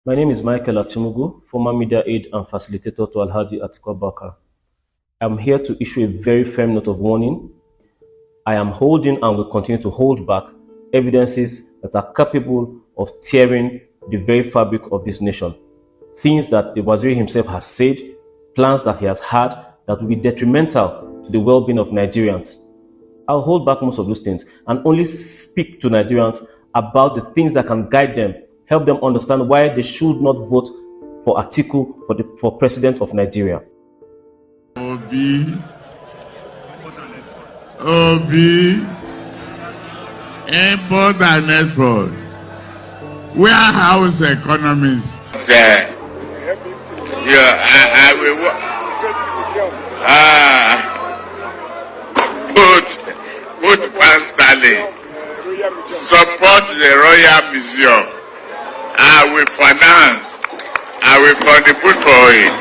My name is Michael Achumugu, former media aide and facilitator to Alhaji Atiku Abubakar. I'm here to issue a very firm note of warning. I am holding and will continue to hold back evidences that are capable of tearing the very fabric of this nation. Things that the Waziri himself has said, plans that he has had that will be detrimental to the well-being of Nigerians. I'll hold back most of those things and only speak to Nigerians about the things that can guide them, help them understand why they should not vote for Atiku for president of Nigeria. Obi, import and export, warehouse economist. I will put Stanley, support the Royal Museum. I will finance, I will contribute for it.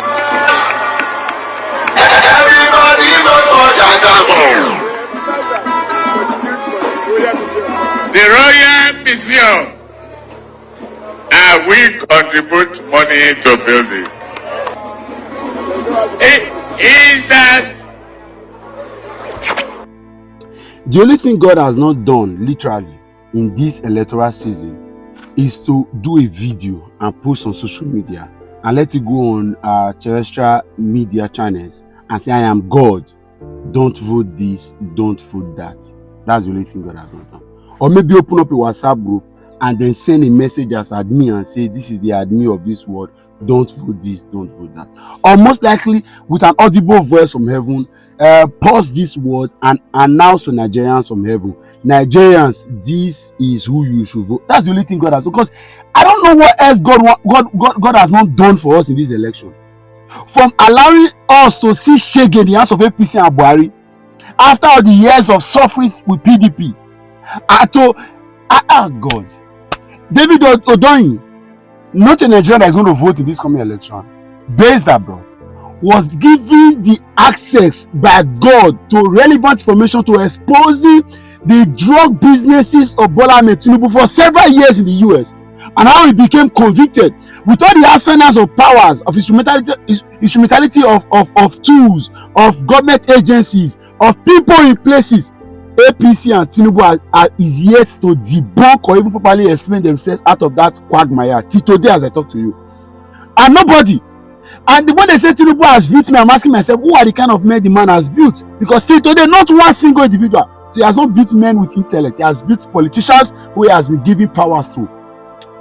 Everybody knows what the Royal Museum. I will contribute money to build it. Is that the only thing God has not done literally in this electoral season is to do a video and post on social media and let it go on terrestrial media channels and say, I am God, don't vote this, don't vote that. That's the only thing God has not done. Or maybe open up a WhatsApp group and then send a message as admin and say, this is the admin of this world, don't vote this, don't vote that. Or most likely with an audible voice from heaven, pause this word and announce to Nigerians from heaven, Nigerians, this is who you should vote. That's the only thing God has done. Because I don't know what else God has not done for us in this election. From allowing us to see shege in the hands of APC and Buhari after all the years of suffering with PDP. God. David Odoyin, not a Nigerian that is going to vote in this coming election, based abroad, was given the access by God to relevant information to exposing the drug businesses of Bola Ahmed Tinubu for several years in the US, and how he became convicted with all the arsenals of powers of instrumentality of tools, of government agencies, of people in places. APC and Tinubu is yet to debunk or even properly explain themselves out of that quagmire till today as I talk to you. And nobody. And when they say Tinubu has built me, I'm asking myself, who are the kind of men the man has built? Because till today, not one single individual. So he has not built men with intellect. He has built politicians who he has been giving powers to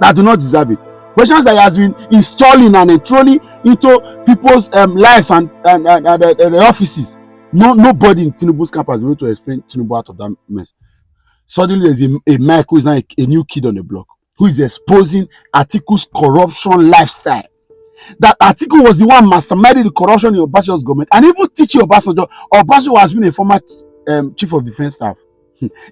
that do not deserve it. Questions that he has been installing and entrolling into people's lives and the offices. Nobody in Tinubu's camp has been able to explain Tinubu out of that mess. Suddenly, there's a Mike who is now a new kid on the block who is exposing Atiku's corruption lifestyle. That Atiku was the one masterminding the corruption in Obasanjo's government, and even teaching Obasanjo. Obasanjo has been a former chief of defense staff,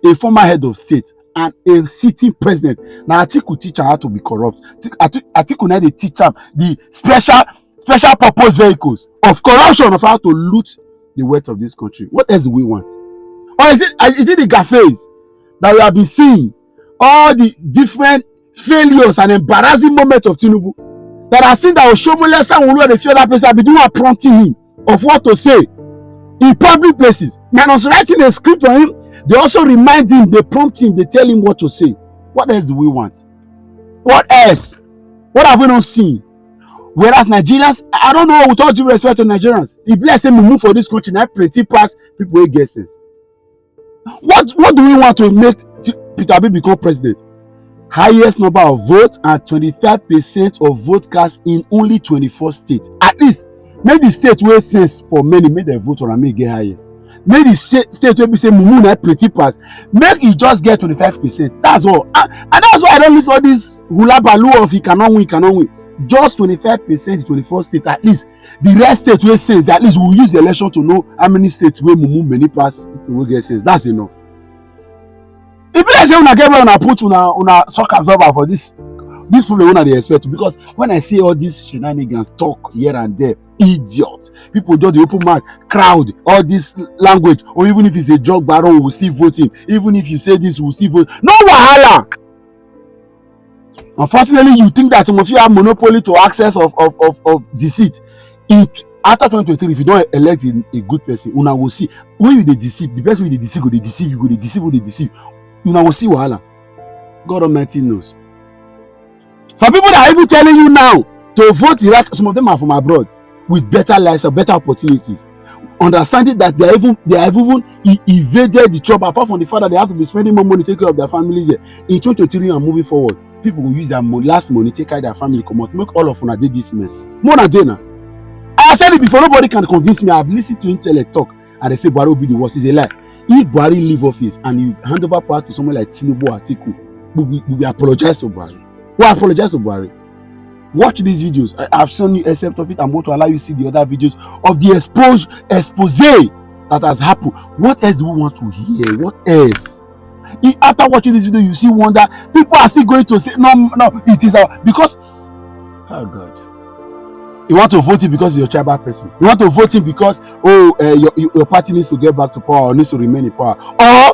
a former head of state, and a sitting president. Now Atiku teach him how to be corrupt. Atiku now they teach him the special purpose vehicles of corruption, of how to loot the wealth of this country. What else do we want? Or is it the cafes that we have been seeing? All the different failures and embarrassing moments of Tinubu that I seen that Oshomole Sanwo-Olu and a few other places have been doing prompting him of what to say in public places. Minus writing a script for him, they also remind him, they prompt him, they tell him what to say. What else do we want? What else? What have we not seen? Whereas Nigerians, I don't know, with all due respect to Nigerians, if let's say we move for this country, now pretty pass people will guess it. What do we want to make Peter Obi become president? Highest number of votes and 25% of vote cast in only 24 states. At least, make the state where it says for many, make the vote or make get highest. Make the state where we say Mumu na pretty pass, make it just get 25%. That's all. And that's why I don't listen all this hula baloo of he cannot win. Just 25% 24 states at least. The rest state where says that at least we'll use the election to know how many states where Mumu many pass will get sense. That's enough. If I say una get una put una shock absorber for this problem una dey expect, because when I see all these shenanigans talk here and there, idiot people just dey open mouth crowd all this language, or even if it's a drug baron we will still vote him, even if you say this we will still vote. No wahala. Unfortunately, you think that some of you have monopoly to access of deceit. After 2023, if you don't elect a good person, una will see. When you dey deceive, the best way they deceive, go they deceive, you go they deceive, who they deceive. Una will see wahala. God Almighty knows. Some people that are even telling you now to vote Iraq, some of them are from abroad with better lives or better opportunities. Understanding that they have even evaded the trouble, apart from the fact that they have to be spending more money to take care of their families there. In 2023 and moving forward, people will use their last money, take care of their family, come out, make all of una dey this mess. More than Jana. I have said it before, nobody can convince me. I have listened to intellect talk and they say Buhari will be the worst. It's a lie. If Buhari leave office and you hand over power to someone like Tinubu or Atiku, we apologize to Buhari. We apologize to Buhari. Watch these videos. I've shown you except of it. I'm going to allow you to see the other videos of the expose that has happened. What else do we want to hear? What else? After watching this video, you see wonder. People are still going to say, no, it is our, because, oh God. You want to vote him because you're a tribal person. You want to vote him because, your party needs to get back to power or needs to remain in power. Or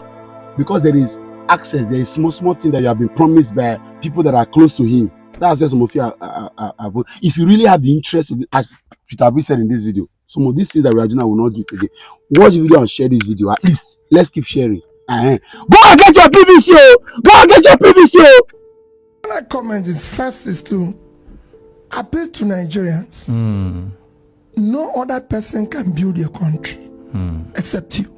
because there is access, there is small thing that you have been promised by people that are close to him. That's why some of you are vote. If you really have the interest, as Peter B said in this video, some of these things that we are doing, I will not do today. Watch the video and share this video. At least, let's keep sharing. Go and get your PVC. Go and get your PVC. My comment is first is to appeal to Nigerians. No other person can build your country except you.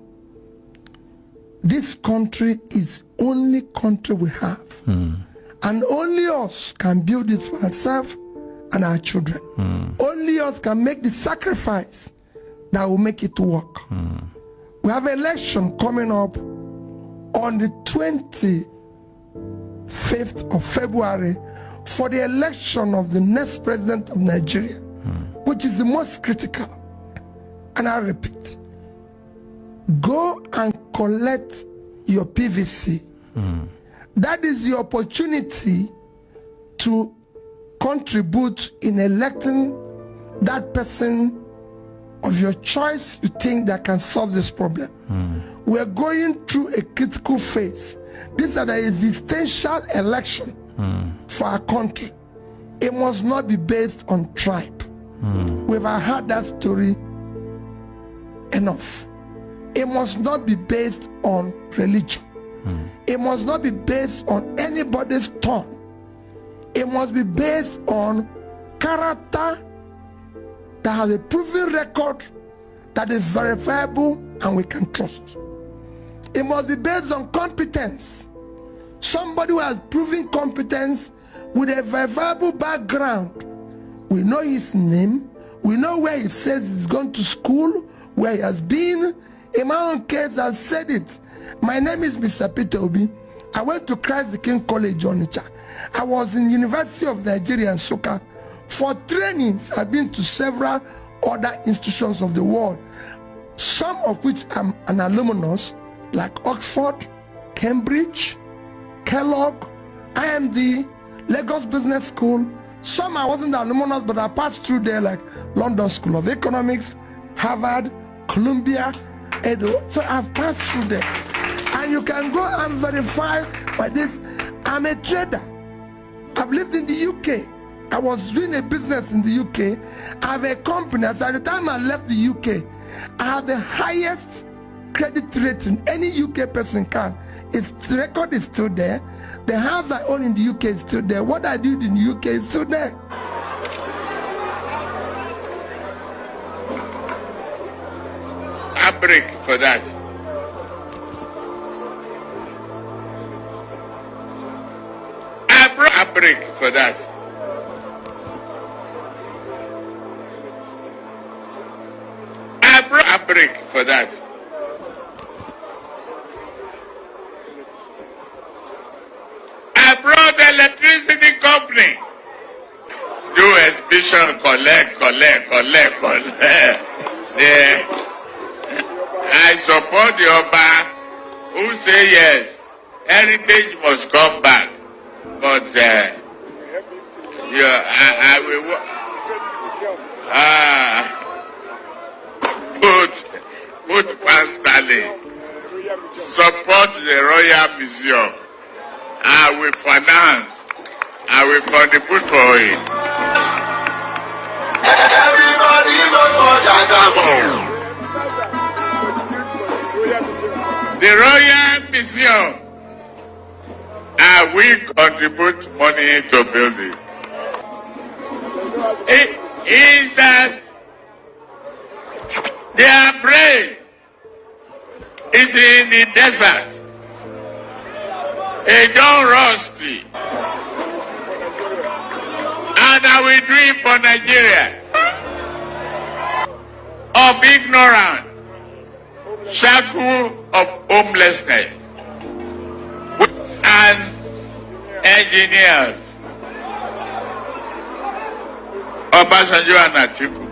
This country is only country we have. And only us can build it for ourselves and our children. Only us can make the sacrifice that will make it work. We have an election coming up on the 25th of February for the election of the next president of Nigeria, which is the most critical. And I repeat, go and collect your PVC. That is the opportunity to contribute in electing that person of your choice you think that can solve this problem. We are going through a critical phase. This is an existential election for our country. It must not be based on tribe. We've heard that story enough. It must not be based on religion. It must not be based on anybody's tongue. It must be based on character that has a proven record that is verifiable and we can trust. It must be based on competence. Somebody who has proven competence with a verifiable background. We know his name. We know where he says he's gone to school, where he has been. In my own case, I've said it. My name is Mr. Peter Obi. I went to Christ the King College, Onitsha. I was in University of Nigeria and Nsukka. For trainings, I've been to several other institutions of the world, some of which I'm an alumnus, like Oxford, Cambridge, Kellogg, IMD, Lagos Business School. Some I wasn't an alumnus, but I passed through there, like London School of Economics, Harvard, Columbia, Edo. So I've passed through there. And you can go and verify by this. I'm a trader. I've lived in the UK. I was doing a business in the UK. I have a company. As at the time I left the UK, I have the highest credit rating any UK person can. The record is still there. The house I own in the UK is still there. What I did in the UK is still there. A break for that. A break for that. A break for that. I brought the electricity company. Do exhibition, collect. Yeah. I support the Oba who say yes, heritage must come back. But I will put Stanley, support the Royal Museum. I will finance I will contribute for it. Everybody vote for Jagamo. The Royal Museum, I will contribute money to build it. It is that their brain is in the desert. It don't rusty. And I will do it for Nigeria. Of ignorance, shackle of homelessness, and engineers. Obasanjo and Atiku.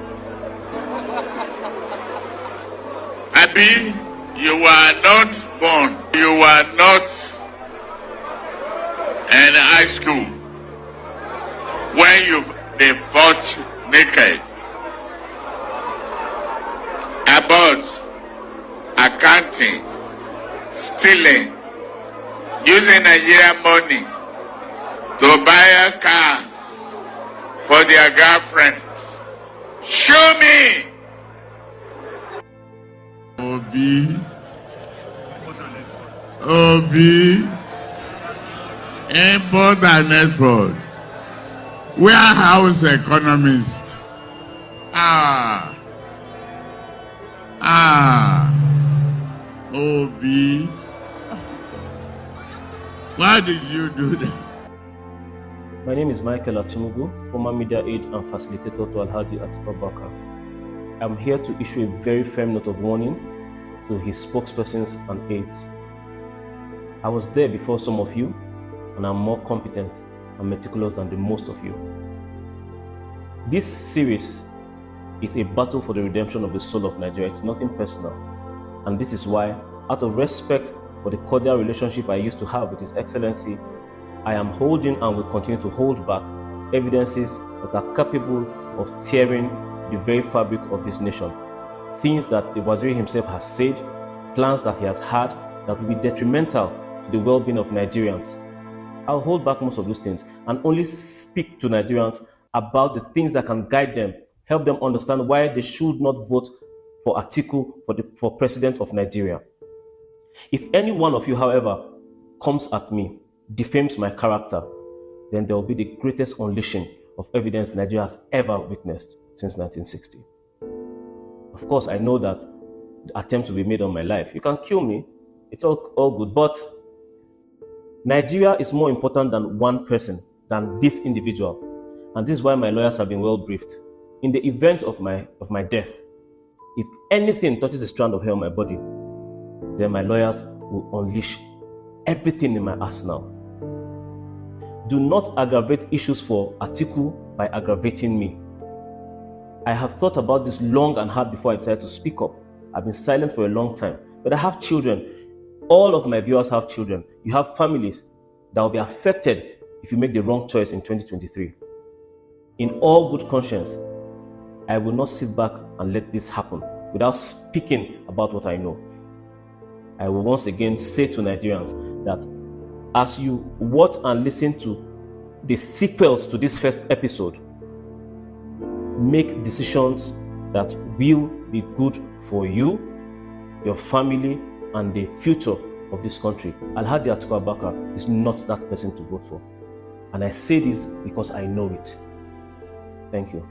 Abi, you were not born. You were not in high school when they fought naked about accounting, stealing, using Nigerian money to buy a car for their girlfriend. Show me. Obi, import and export. Warehouse economist. Obi. Why did you do that? My name is Michael Achumugu, former media aide and facilitator to Alhaji Atiku Abubakar. I'm here to issue a very firm note of warning to his spokespersons and aides. I was there before some of you, and I'm more competent and meticulous than the most of you. This series is a battle for the redemption of the soul of Nigeria. It's nothing personal. And this is why, out of respect for the cordial relationship I used to have with His Excellency, I am holding and will continue to hold back evidences that are capable of tearing the very fabric of this nation. Things that the Waziri himself has said, plans that he has had that will be detrimental to the well-being of Nigerians. I'll hold back most of those things and only speak to Nigerians about the things that can guide them, help them understand why they should not vote for Atiku for president of Nigeria. If any one of you, however, comes at me, defames my character, then there will be the greatest unleashing of evidence Nigeria has ever witnessed since 1960. Of course, I know that attempts will be made on my life. You can kill me, it's all good, but Nigeria is more important than one person, than this individual. And this is why my lawyers have been well briefed. In the event of my death, if anything touches a strand of hair on my body, then my lawyers will unleash everything in my arsenal. Do not aggravate issues for Atiku by aggravating me. I have thought about this long and hard before I decided to speak up. I've been silent for a long time, but I have children. All of my viewers have children. You have families that will be affected if you make the wrong choice in 2023. In all good conscience, I will not sit back and let this happen without speaking about what I know. I will once again say to Nigerians that as you watch and listen to the sequels to this first episode, make decisions that will be good for you, your family, and the future of this country. Alhaji Atiku Abubakar is not that person to vote for. And I say this because I know it. Thank you.